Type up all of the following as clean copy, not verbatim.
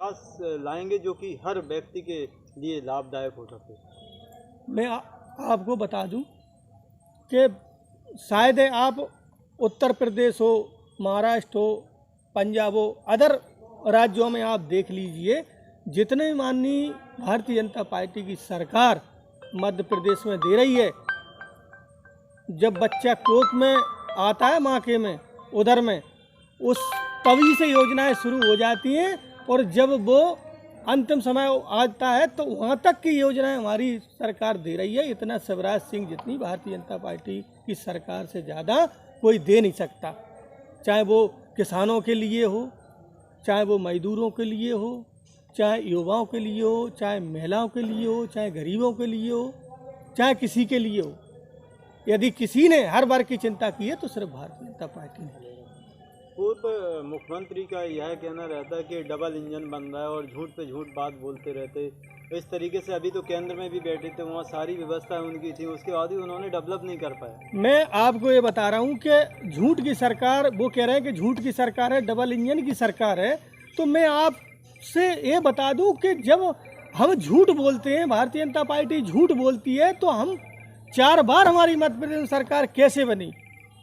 खास लाएंगे जो कि हर व्यक्ति के लिए लाभदायक हो सके? मैं आपको बता दूं कि शायद आप उत्तर प्रदेश हो, महाराष्ट्र हो, पंजाब हो, अदर राज्यों में आप देख लीजिए, जितने माननीय भारतीय जनता पार्टी की सरकार मध्य प्रदेश में दे रही है, जब बच्चा कोख में आता है माँ के में उधर में उस तभी से योजनाएं शुरू हो जाती हैं, और जब वो अंतिम समय आता है तो वहाँ तक की योजनाएं हमारी सरकार दे रही है। इतना शिवराज सिंह जितनी भारतीय जनता पार्टी की सरकार से ज़्यादा कोई दे नहीं सकता, चाहे वो किसानों के लिए हो, चाहे वो मजदूरों के लिए हो, चाहे युवाओं के लिए हो, चाहे महिलाओं के लिए हो, चाहे गरीबों के लिए हो, चाहे किसी के लिए हो। यदि किसी ने हर वर्ग की चिंता की है तो सिर्फ भारतीय जनता पार्टी ने। पूर्व मुख्यमंत्री का यह कहना रहता है कि डबल इंजन बन रहा है और झूठ पे झूठ बात बोलते रहते। इस तरीके से अभी तो केंद्र में भी बैठे थे, वहाँ सारी व्यवस्था उनकी थी, उसके बाद भी उन्होंने डेवलप नहीं कर पाया। मैं आपको ये बता रहा हूँ कि झूठ की सरकार, वो कह रहे हैं कि झूठ की सरकार है, डबल इंजन की सरकार है। तो मैं आपसे ये बता दूँ कि जब हम झूठ बोलते हैं, भारतीय जनता पार्टी झूठ बोलती है, तो हम 4 बार हमारी मध्य प्रदेश सरकार कैसे बनी,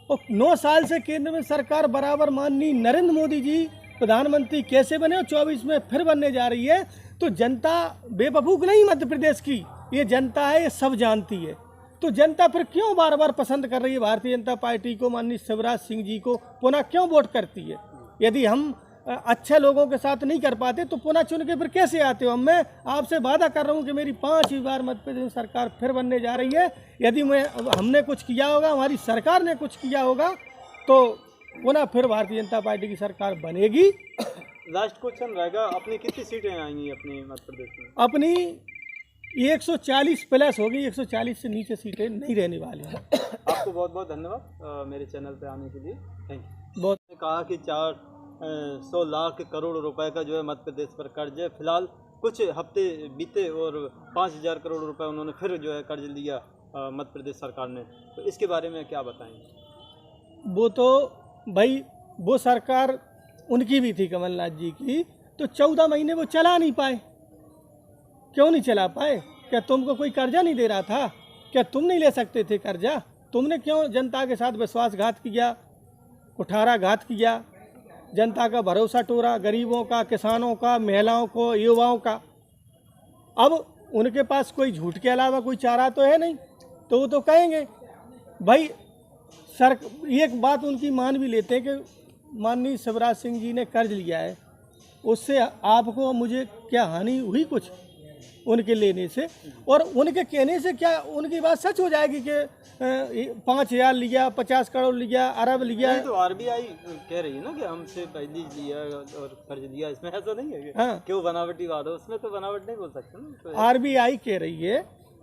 और 9 साल से केंद्र में सरकार बराबर माननीय नरेंद्र मोदी जी प्रधानमंत्री कैसे बने, और 24 में फिर बनने जा रही है। तो जनता बेवकूफ़ नहीं मध्य प्रदेश की, ये जनता है, ये सब जानती है। तो जनता फिर क्यों बार बार पसंद कर रही है भारतीय जनता पार्टी को, माननीय शिवराज सिंह जी को पुनः क्यों वोट करती है? यदि हम अच्छे लोगों के साथ नहीं कर पाते तो पुनः चुन के फिर कैसे आते हो? मैं आपसे वादा कर रहा हूँ कि मेरी 5वीं बार मध्य प्रदेश सरकार फिर बनने जा रही है। यदि हमने कुछ किया होगा, हमारी सरकार ने कुछ किया होगा, तो पुनः फिर भारतीय जनता पार्टी की सरकार बनेगी। लास्ट क्वेश्चन रहेगा, अपनी कितनी सीटें आएंगी अपने मध्य प्रदेश में? अपनी 140 प्लस होगी, 140 से नीचे सीटें नहीं रहने वाली हैं। आपको बहुत बहुत धन्यवाद मेरे चैनल पे आने के लिए, थैंक यू। बहुत कहा कि 400 लाख करोड़ रुपए का जो है मध्य प्रदेश पर कर्ज है। फिलहाल कुछ हफ्ते बीते और 5000 करोड़ रुपए उन्होंने फिर जो है कर्ज लिया मध्य प्रदेश सरकार ने, तो इसके बारे में क्या बताएंगे? वो तो भाई वो सरकार उनकी भी थी, कमलनाथ जी की, तो 14 महीने वो चला नहीं पाए। क्यों नहीं चला पाए? क्या तुमको कोई कर्जा नहीं दे रहा था? क्या तुम नहीं ले सकते थे कर्जा? तुमने क्यों जनता के साथ विश्वासघात किया, कुठाराघात किया, जनता का भरोसा तोड़ा, गरीबों का, किसानों का, महिलाओं को, युवाओं का? अब उनके पास कोई झूठ के अलावा कोई चारा तो है नहीं, तो वो तो कहेंगे भाई सर। एक बात उनकी मान भी लेते हैं कि माननीय शिवराज सिंह जी ने कर्ज लिया है, उससे आपको मुझे क्या हानि हुई कुछ उनके लेने से? और उनके कहने से क्या उनकी बात सच हो जाएगी कि 5000 लिया, 50 करोड़ लिया, अरब लिया? तो आरबीआई कह रही है ना कि हमसे पहले लिया और कर्ज लिया, इसमें ऐसा नहीं है कि हाँ, क्यों बनावटी बात है? उसमें तो बनावट नहीं बोल सकते ना। तो आरबीआई कह रही है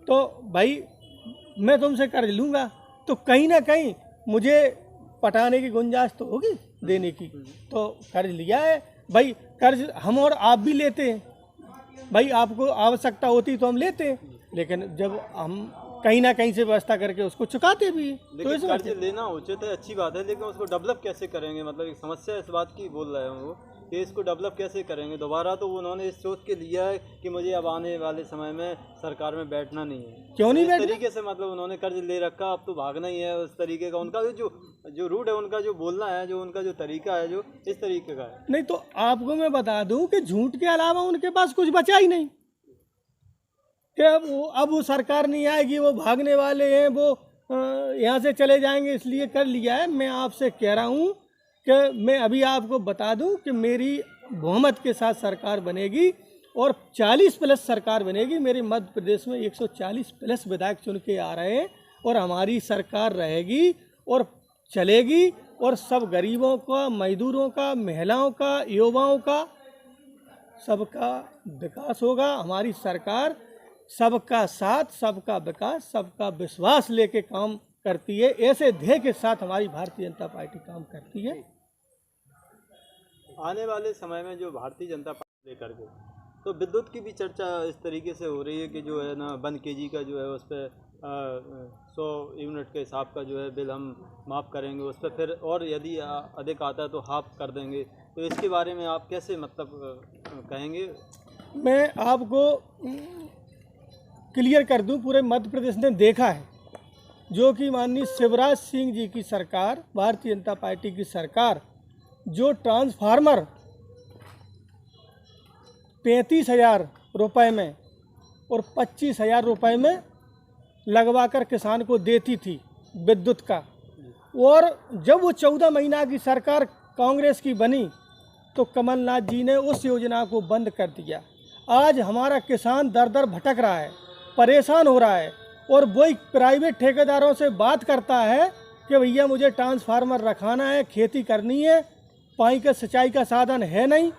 तो भाई मैं तुमसे कर्ज लूँगा तो कहीं ना कहीं मुझे पटाने की गुंजाइश तो होगी देने की, तो कर्ज लिया है भाई। कर्ज हम और आप भी लेते हैं भाई, आपको आवश्यकता होती तो हम लेते हैं, लेकिन जब हम कहीं ना कहीं से व्यवस्था करके उसको चुकाते भी हैं। लेकिन तो कर्ज लेना उचित है, अच्छी बात है, लेकिन उसको डेवलप कैसे करेंगे? मतलब एक समस्या इस बात की बोल रहे हैं वो कि इसको डेवलप कैसे करेंगे दोबारा? तो उन्होंने इस सोच के लिया है कि मुझे अब आने वाले समय में सरकार में बैठना नहीं है। क्यों नहीं बैठना? इस तरीके से मतलब उन्होंने कर्ज ले रखा, अब तो भागना ही है उस तरीके का। उनका जो रूट है, उनका जो बोलना है, जो उनका जो तरीका है, जो इस तरीके का है। नहीं तो आपको मैं बता दूं कि झूठ के अलावा उनके पास कुछ बचा ही नहीं कि अब वो सरकार नहीं आएगी, वो भागने वाले हैं, वो यहाँ से चले जाएंगे, इसलिए कर लिया है। मैं आपसे कह रहा हूँ कि मैं अभी आपको बता दूं कि मेरी बहुमत के साथ सरकार बनेगी और 40 प्लस सरकार बनेगी। मेरे मध्य प्रदेश में 140 प्लस विधायक चुन के आ रहे हैं और हमारी सरकार रहेगी और चलेगी, और सब गरीबों का, मजदूरों का, महिलाओं का, युवाओं का, सबका विकास होगा। हमारी सरकार सबका साथ, सबका विकास, सबका विश्वास लेके काम करती है। ऐसे ध्येय के साथ हमारी भारतीय जनता पार्टी काम करती है। आने वाले समय में जो भारतीय जनता पार्टी लेकर के, तो विद्युत की भी चर्चा इस तरीके से हो रही है कि जो है ना 1 kg का जो है उस पर 100 यूनिट के हिसाब का जो है बिल हम माफ़ करेंगे उस पर, फिर और यदि अधिक आता है तो हाफ कर देंगे। तो इसके बारे में आप कैसे मतलब कहेंगे? मैं आपको क्लियर कर दूं, पूरे मध्य प्रदेश ने देखा है जो कि माननीय शिवराज सिंह जी की सरकार, भारतीय जनता पार्टी की सरकार, जो ट्रांसफार्मर 35,000 रुपये में और 25,000 रुपये में लगवाकर किसान को देती थी विद्युत का, और जब वो 14 महीना की सरकार कांग्रेस की बनी तो कमलनाथ जी ने उस योजना को बंद कर दिया। आज हमारा किसान दर दर भटक रहा है, परेशान हो रहा है, और वही प्राइवेट ठेकेदारों से बात करता है कि भैया मुझे ट्रांसफार्मर रखाना है, खेती करनी है, पानी का सिंचाई का साधन है नहीं,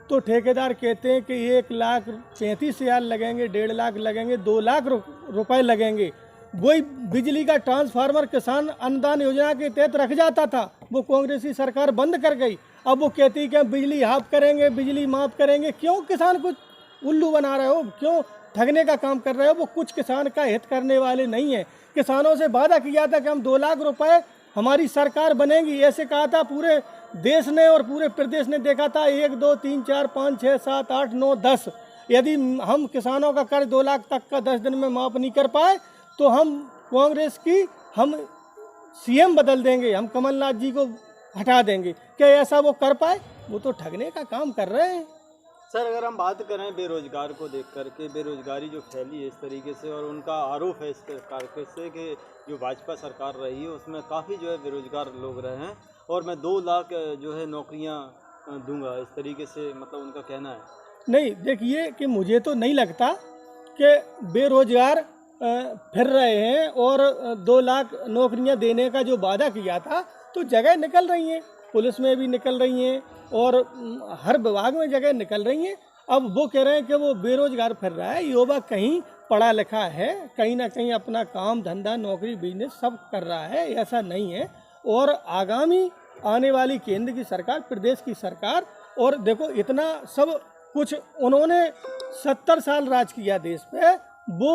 तो ठेकेदार कहते हैं कि 1,35,000 लगेंगे, 1.5 लाख लगेंगे, 2 लाख रुपए लगेंगे। वही बिजली का ट्रांसफार्मर किसान अनुदान योजना के तहत रख जाता था, वो कांग्रेस की सरकार बंद कर गई। अब वो कहती है कि हम बिजली हाफ करेंगे, बिजली माफ करेंगे। क्यों किसान को उल्लू बना रहे हो, क्यों ठगने का काम कर रहे हो? वो कुछ किसान का हित करने वाले नहीं है। किसानों से वादा किया था कि हम 2 लाख रुपए हमारी सरकार बनेगी, ऐसे कहा था पूरे देश ने और पूरे प्रदेश ने देखा था। 1 2 3 4 5 6 7 8 9 10 यदि हम किसानों का कर्ज 2 लाख तक का 10 दिन में माफ नहीं कर पाए तो हम कांग्रेस की हम सीएम बदल देंगे, हम कमलनाथ जी को हटा देंगे। क्या ऐसा वो कर पाए? वो तो ठगने का काम कर रहे हैं। सर, अगर हम बात करें बेरोजगार को देख करके, बेरोजगारी जो फैली है इस तरीके से, और उनका आरोप है इस प्रकार से कि जो भाजपा सरकार रही है उसमें काफ़ी जो है बेरोजगार लोग रहे हैं, और मैं 2 लाख जो है नौकरियां दूंगा, इस तरीके से मतलब उनका कहना है। नहीं, देखिए कि मुझे तो नहीं लगता कि बेरोजगार फिर रहे हैं, और 2 लाख नौकरियां देने का जो वादा किया था तो जगह निकल रही हैं, पुलिस में भी निकल रही हैं और हर विभाग में जगह निकल रही हैं। अब वो कह रहे हैं कि वो बेरोजगार फिर रहा है। युवा कहीं पढ़ा लिखा है, कहीं ना कहीं अपना काम धंधा नौकरी बिजनेस सब कर रहा है, ऐसा नहीं है। और आगामी आने वाली केंद्र की सरकार, प्रदेश की सरकार, और देखो इतना सब कुछ उन्होंने 70 साल राज किया देश पे, वो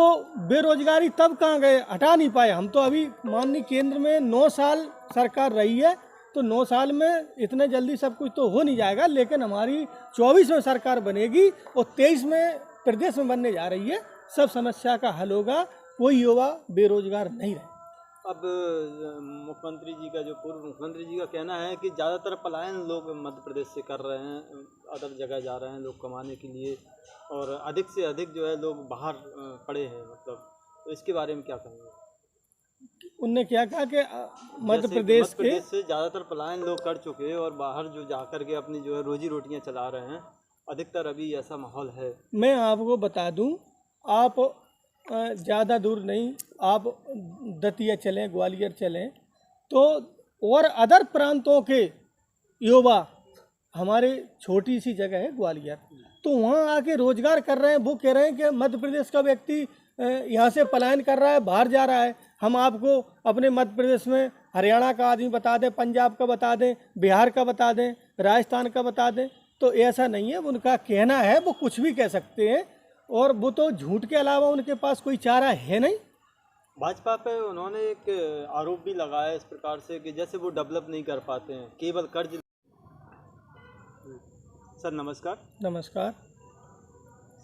बेरोजगारी तब कहाँ गए, हटा नहीं पाए। हम तो अभी माननीय केंद्र में 9 साल सरकार रही है, तो 9 साल में इतने जल्दी सब कुछ तो हो नहीं जाएगा, लेकिन हमारी 24 में सरकार बनेगी और 23 में प्रदेश में बनने जा रही है, सब समस्या का हल होगा, कोई युवा बेरोजगार नहीं रहे। अब मुख्यमंत्री जी का, जो पूर्व मुख्यमंत्री जी का कहना है कि ज़्यादातर पलायन लोग मध्य प्रदेश से कर रहे हैं, अदर जगह जा रहे हैं लोग कमाने के लिए, और अधिक से अधिक जो है लोग बाहर पड़े हैं, मतलब तो इसके बारे में क्या कहेंगे? उनने क्या कहा कि मध्य प्रदेश से ज़्यादातर पलायन लोग कर चुके हैं और बाहर जो जा कर के अपनी जो है रोजी रोटियां चला रहे हैं, अधिकतर अभी ऐसा माहौल है। मैं आपको बता दूं, आप ज़्यादा दूर नहीं, आप दतिया चलें, ग्वालियर चलें, तो और अदर प्रांतों के युवा, हमारे छोटी सी जगह है ग्वालियर, तो वहाँ आके रोजगार कर रहे हैं। वो कह रहे हैं कि मध्य प्रदेश का व्यक्ति यहाँ से पलायन कर रहा है, बाहर जा रहा है। हम आपको अपने मध्य प्रदेश में हरियाणा का आदमी बता दें, पंजाब का बता दें, बिहार का बता दें, राजस्थान का बता दें, तो ऐसा नहीं है। उनका कहना है, वो कुछ भी कह सकते हैं, और वो तो झूठ के अलावा उनके पास कोई चारा है नहीं। भाजपा पे उन्होंने एक आरोप भी लगाया इस प्रकार से कि जैसे वो डेवलप नहीं कर पाते हैं, केवल कर्ज। सर नमस्कार। नमस्कार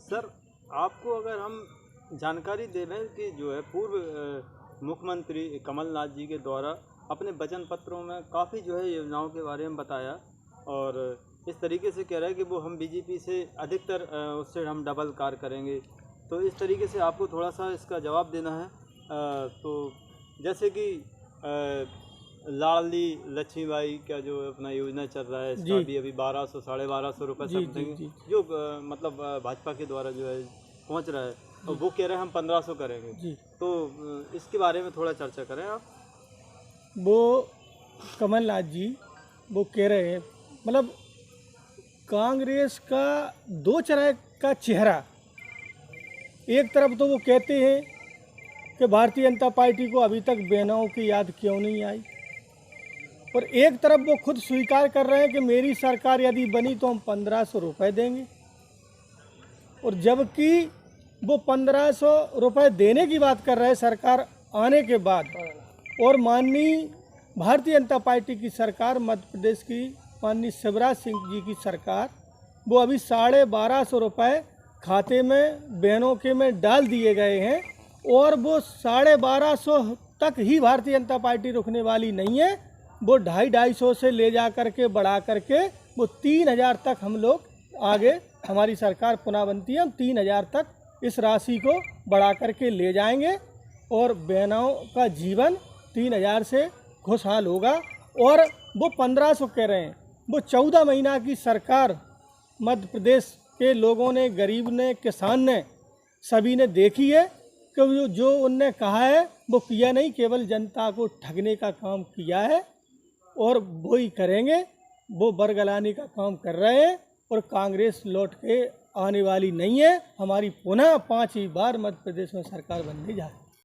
सर, आपको अगर हम जानकारी दें कि जो है पूर्व मुख्यमंत्री कमलनाथ जी के द्वारा अपने वचन पत्रों में काफ़ी जो है योजनाओं के बारे में बताया, और इस तरीके से कह रहा है कि वो हम बीजेपी से अधिकतर उससे हम डबल कार्य करेंगे, तो इस तरीके से आपको थोड़ा सा इसका जवाब देना है। तो जैसे कि लाडली लक्ष्मीबाई का जो अपना योजना चल रहा है, इसका भी अभी 1200 1250 रुपये समथिंग जो मतलब भाजपा के द्वारा जो है पहुंच रहा है, और वो कह रहे हैं हम 1500 करेंगे जी। तो इसके बारे में थोड़ा चर्चा करें आप। वो कमलनाथ जी वो कह रहे हैं, मतलब कांग्रेस का 2 तरह का चेहरा। एक तरफ तो वो कहते हैं कि भारतीय जनता पार्टी को अभी तक बहनों की याद क्यों नहीं आई, और एक तरफ वो खुद स्वीकार कर रहे हैं कि मेरी सरकार यदि बनी तो हम 1500 रुपये देंगे, और जबकि वो 1500 रुपये देने की बात कर रहे हैं सरकार आने के बाद, और माननीय भारतीय जनता पार्टी की सरकार मध्य प्रदेश की माननीय शिवराज सिंह जी की सरकार, वो अभी 1250 रुपये खाते में बहनों के में डाल दिए गए हैं और वो 1250 तक ही भारतीय जनता पार्टी रुकने वाली नहीं है। वो 250-250 से ले जा कर के बढ़ा करके वो 3000 तक हम लोग आगे, हमारी सरकार पुनः बनती है, हम 3000 तक इस राशि को बढ़ा करके ले जाएंगे और बहनों का जीवन 3000 से खुशहाल होगा। और वो 1500 कह रहे हैं, वो 14 महीना की सरकार मध्य प्रदेश के लोगों ने, गरीब ने, किसान ने, सभी ने देखी है कि जो उनने कहा है वो किया नहीं, केवल जनता को ठगने का काम किया है और वो ही करेंगे। वो बरगलाने का काम कर रहे हैं और कांग्रेस लौट के आने वाली नहीं है। हमारी पुनः 5 ही बार मध्य प्रदेश में सरकार बनने जा रही है।